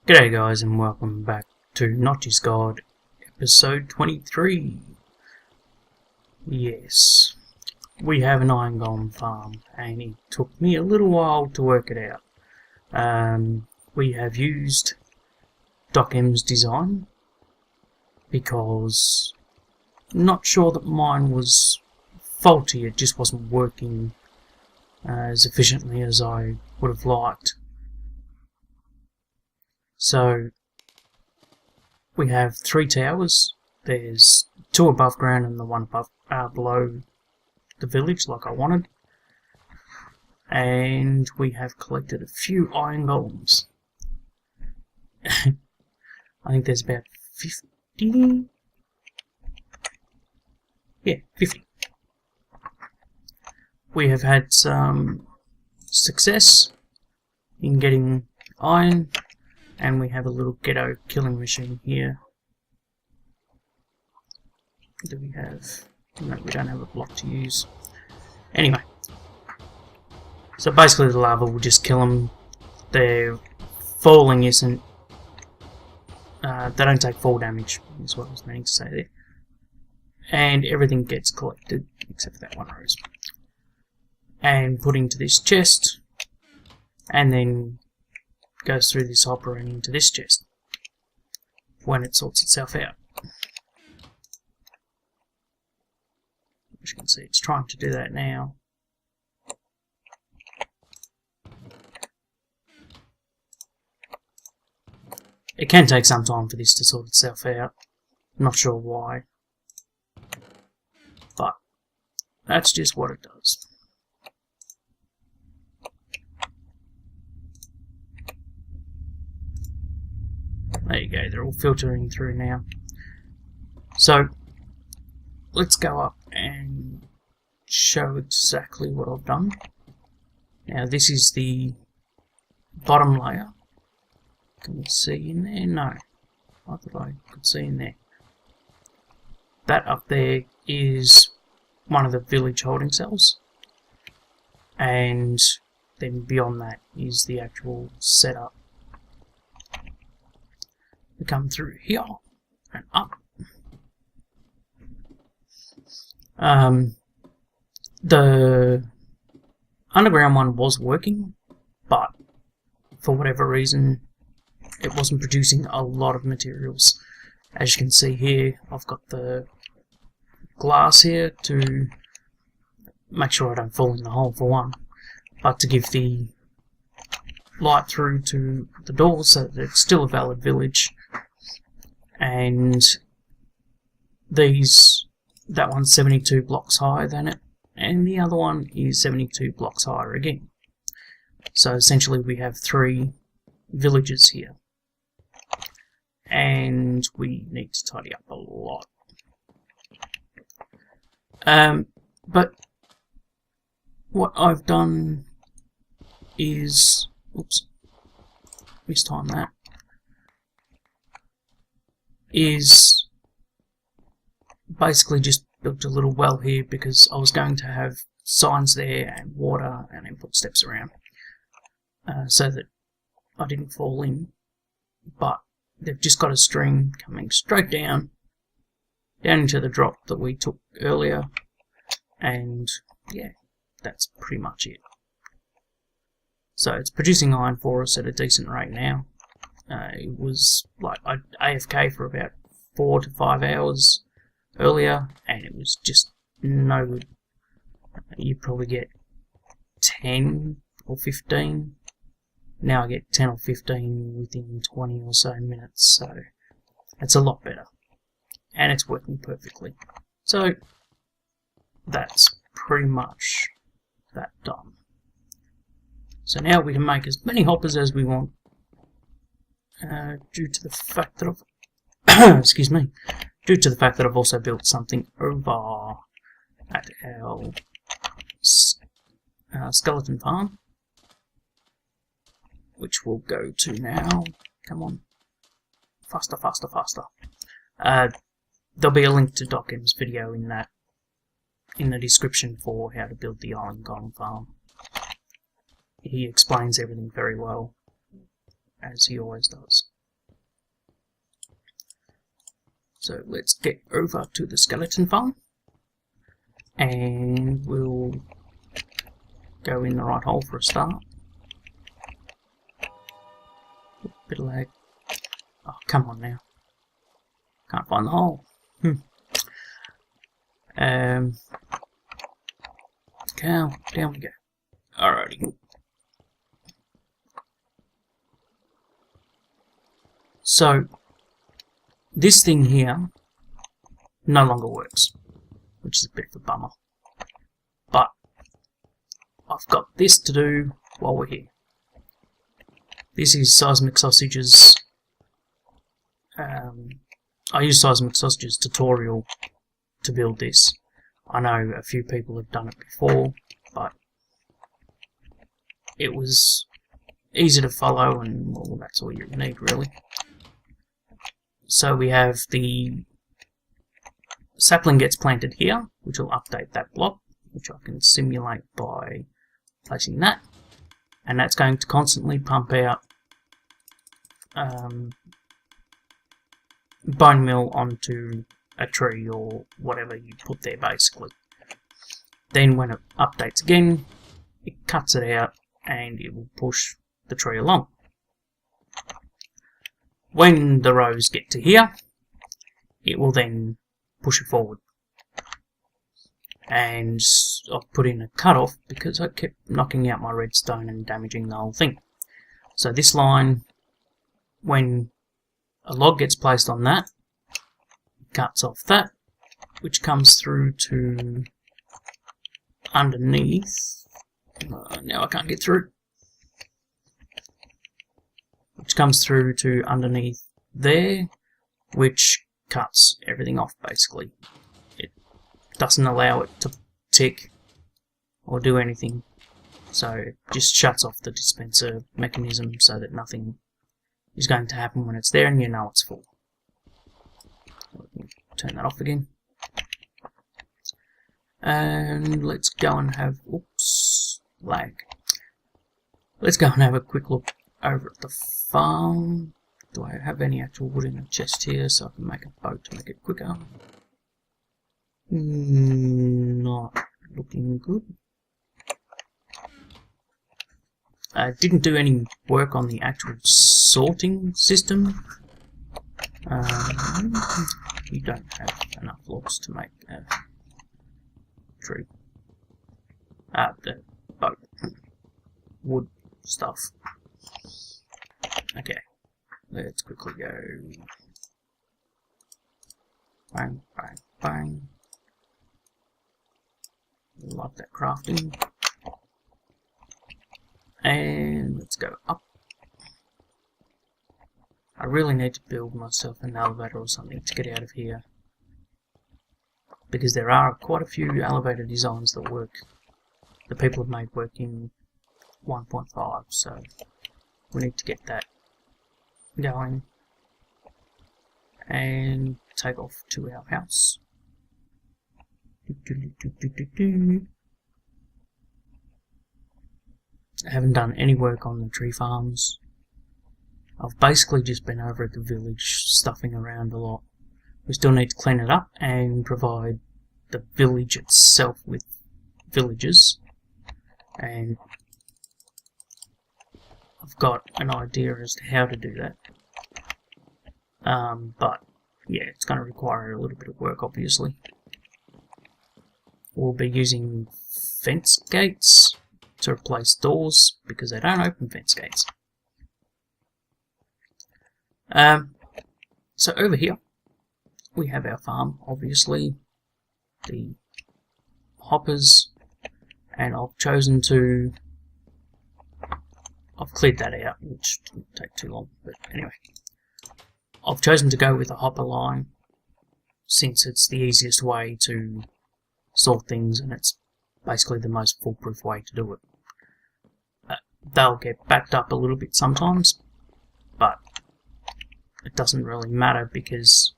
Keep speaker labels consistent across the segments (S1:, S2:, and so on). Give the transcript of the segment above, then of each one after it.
S1: G'day guys and welcome back to Not Just God, episode 23. Yes, we have an iron golem farm and it took me a little while to work it out. We have used Docm's design because I'm not sure that mine was faulty, it just wasn't working as efficiently as I would have liked. So we have 3 towers. There's 2 above ground and the one above below the village like I wanted. And we have collected a few iron golems. I think there's about 50. Yeah, 50. We have had some success in getting iron. And we have a little ghetto killing machine here. Do we have... No, we don't have a block to use. Anyway. So basically the lava will just kill them. Their falling isn't... they don't take fall damage, is what I was meaning to say there. And everything gets collected, except for that one rose. And put into this chest. And then goes through this hopper and into this chest when it sorts itself out. As you can see, it's trying to do that now. It can take some time for this to sort itself out. I'm not sure why, but that's just what it does. There you go, they're all filtering through now. So, let's go up and show exactly what I've done. Now this is the bottom layer. Can we see in there? No. I thought I could see in there. That up there is one of the village holding cells. And then beyond that is the actual setup. We come through here and up. The underground one was working, but for whatever reason it wasn't producing a lot of materials. As you can see here, I've got the glass here to make sure I don't fall in the hole for one, but to give the light through to the door so that it's still a valid village. And that one's 72 blocks higher than it, and the other one is 72 blocks higher again. So essentially we have 3 villages here, and we need to tidy up a lot. But what I've done is, oops, mistime that, is basically just built a little well here because I was going to have signs there and water and then put steps around so that I didn't fall in. But they've just got a stream coming straight down into the drop that we took earlier, and yeah, that's pretty much it. So it's producing iron for us at a decent rate now. It was like I AFK for about 4 to 5 hours earlier, and it was just no good. You probably get 10 or 15. Now I get 10 or 15 within 20 or so minutes, so it's a lot better. And it's working perfectly. So that's pretty much that done. So now we can make as many hoppers as we want. Due to the fact that I've excuse me, due to the fact that I've also built something over at our skeleton farm, which we'll go to now. Come on, faster, faster, faster. There'll be a link to Docm's video in the description for how to build the iron golem farm. He explains everything very well, as he always does. So let's get over to the skeleton farm, and we'll go in the right hole for a start. Bit of lag. Oh, come on now. Can't find the hole. Cow, down we go. Alrighty. So, this thing here no longer works, which is a bit of a bummer. But I've got this to do while we're here. This is Seismic Sausage's. I use Seismic Sausage's tutorial to build this. I know a few people have done it before, but it was easy to follow, and well, that's all you need really. So we have the sapling gets planted here, which will update that block, which I can simulate by placing that, and that's going to constantly pump out bone meal onto a tree or whatever you put there basically. Then when it updates again, it cuts it out and it will push the tree along. When the rows get to here, it will then push it forward. And I've put in a cutoff because I kept knocking out my redstone and damaging the whole thing. So this line, when a log gets placed on that, it cuts off that, which comes through to underneath. Now I can't get through. Which comes through to underneath there, which cuts everything off basically. It doesn't allow it to tick or do anything, so it just shuts off the dispenser mechanism so that nothing is going to happen when it's there and you know it's full. Turn that off again. And let's go and have, oops, lag. Let's go and have a quick look over at the farm. Do I have any actual wood in the chest here so I can make a boat to make it quicker? Not looking good. I didn't do any work on the actual sorting system. You don't have enough logs to make a tree. The boat. Wood stuff. Okay, let's quickly go. Bang, bang, bang. Love that crafting. And let's go up. I really need to build myself an elevator or something to get out of here, because there are quite a few elevator designs that work. The people have made work in 1.5, so we need to get that going and take off to our house. I haven't done any work on the tree farms. I've basically just been over at the village stuffing around a lot. We still need to clean it up and provide the village itself with villagers, and I've got an idea as to how to do that. But yeah, it's going to require a little bit of work obviously. We'll be using fence gates to replace doors because they don't open fence gates. So over here we have our farm, obviously, the hoppers, and I've chosen to, I've cleared that out, which didn't take too long, but anyway, I've chosen to go with a hopper line since it's the easiest way to sort things and it's basically the most foolproof way to do it. They'll get backed up a little bit sometimes, but it doesn't really matter because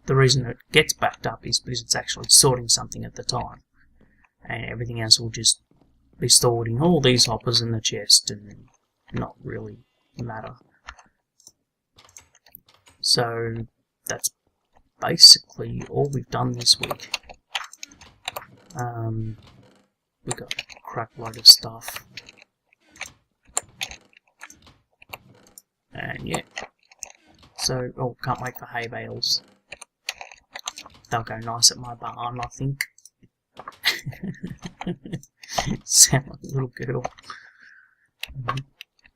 S1: the reason it gets backed up is because it's actually sorting something at the time, and everything else will just be stored in all these hoppers in the chest and not really matter. So that's basically all we've done this week. We've got a crap load of stuff. And yeah. So, oh, can't wait for hay bales. They'll go nice at my barn, I think. Sound like a little girl.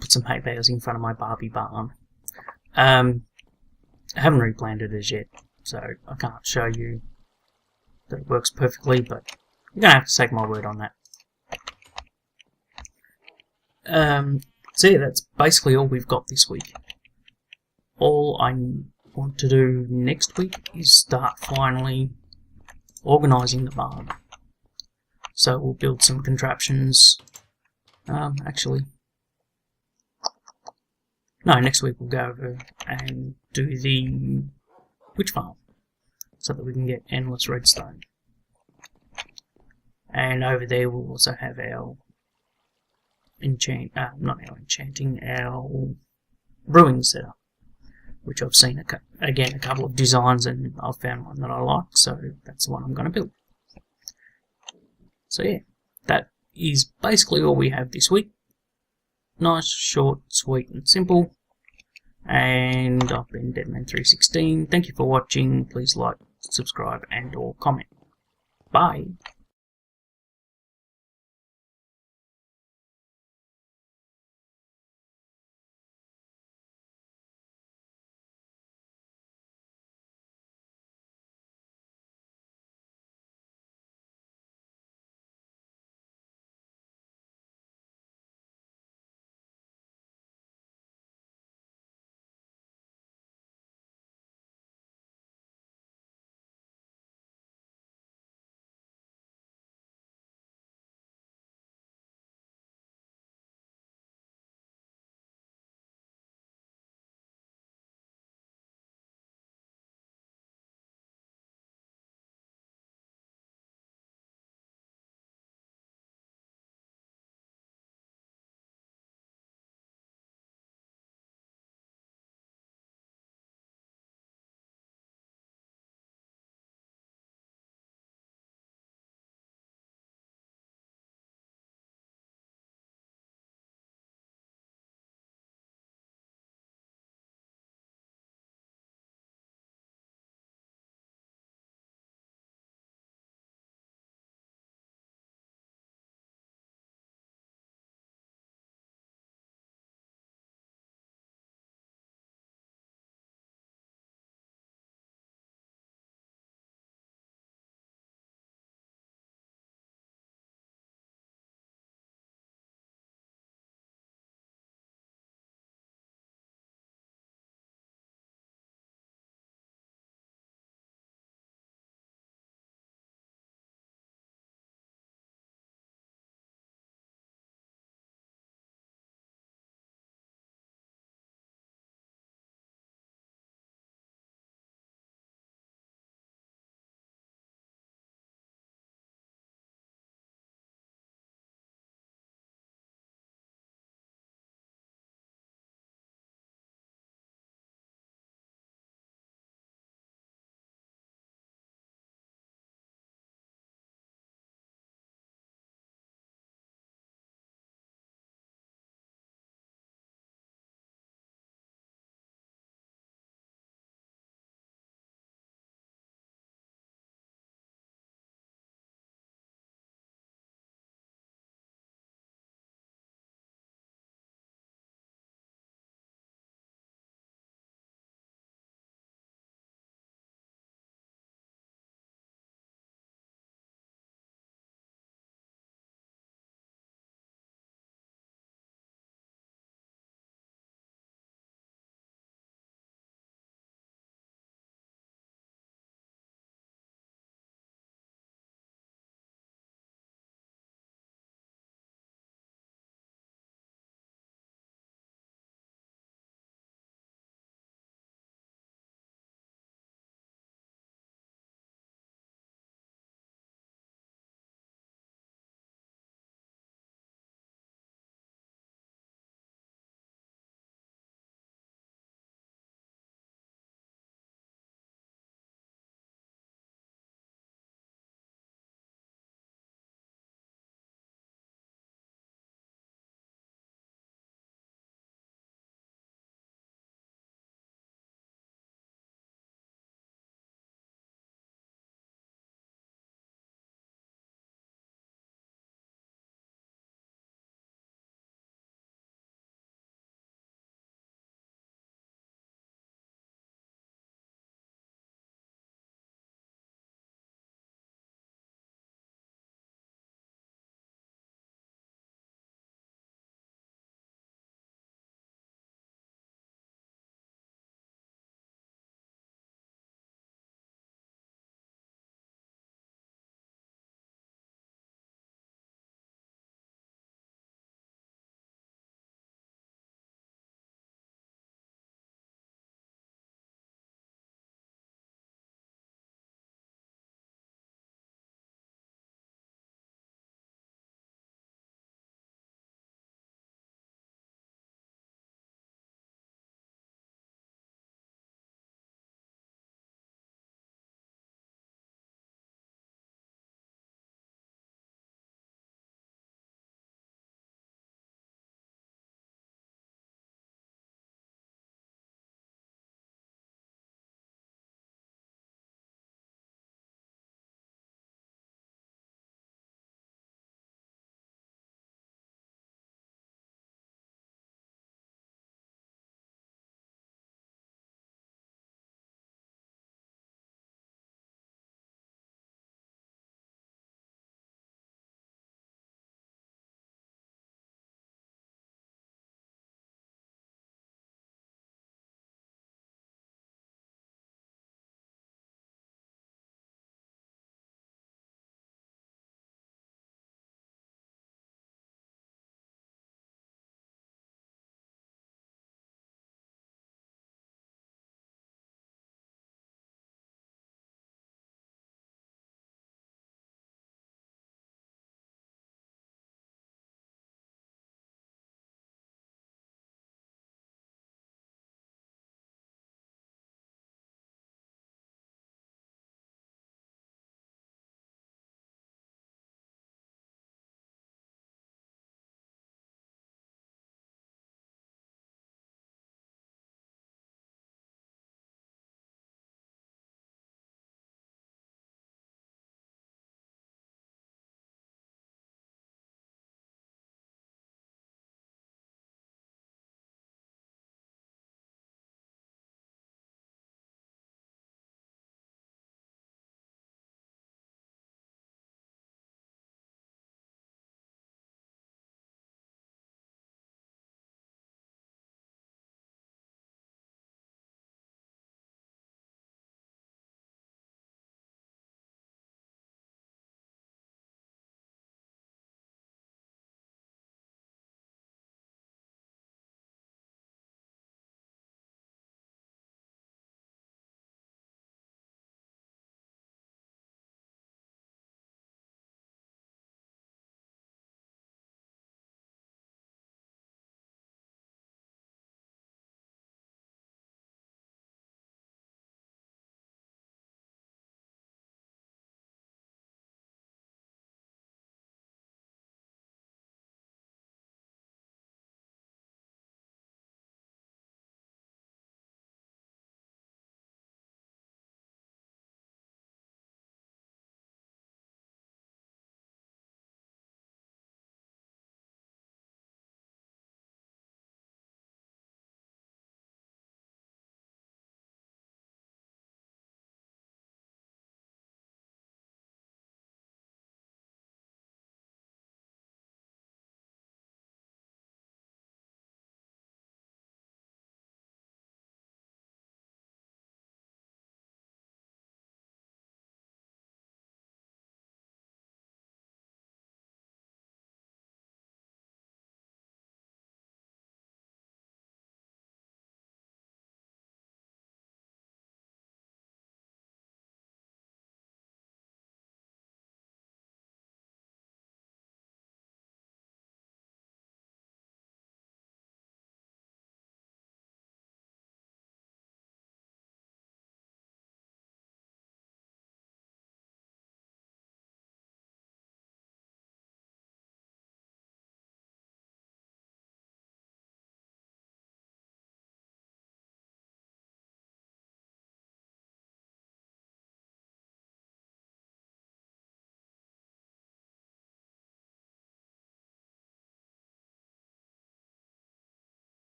S1: Put some hay bales in front of my Barbie barn. I haven't replanted it as yet, so I can't show you that it works perfectly, but you're going to have to take my word on that. So yeah, that's basically all we've got this week. All I want to do next week is start finally organising the barn. So we'll build some contraptions. Actually, no, next week we'll go over and do the witch farm so that we can get endless redstone. And over there we'll also have our our brewing setup, which I've seen again a couple of designs, and I've found one that I like, so that's the one I'm going to build. So yeah, that is basically all we have this week. Nice, short, sweet and simple. And I've been Deadman316. Thank you for watching. Please like, subscribe and or comment. Bye.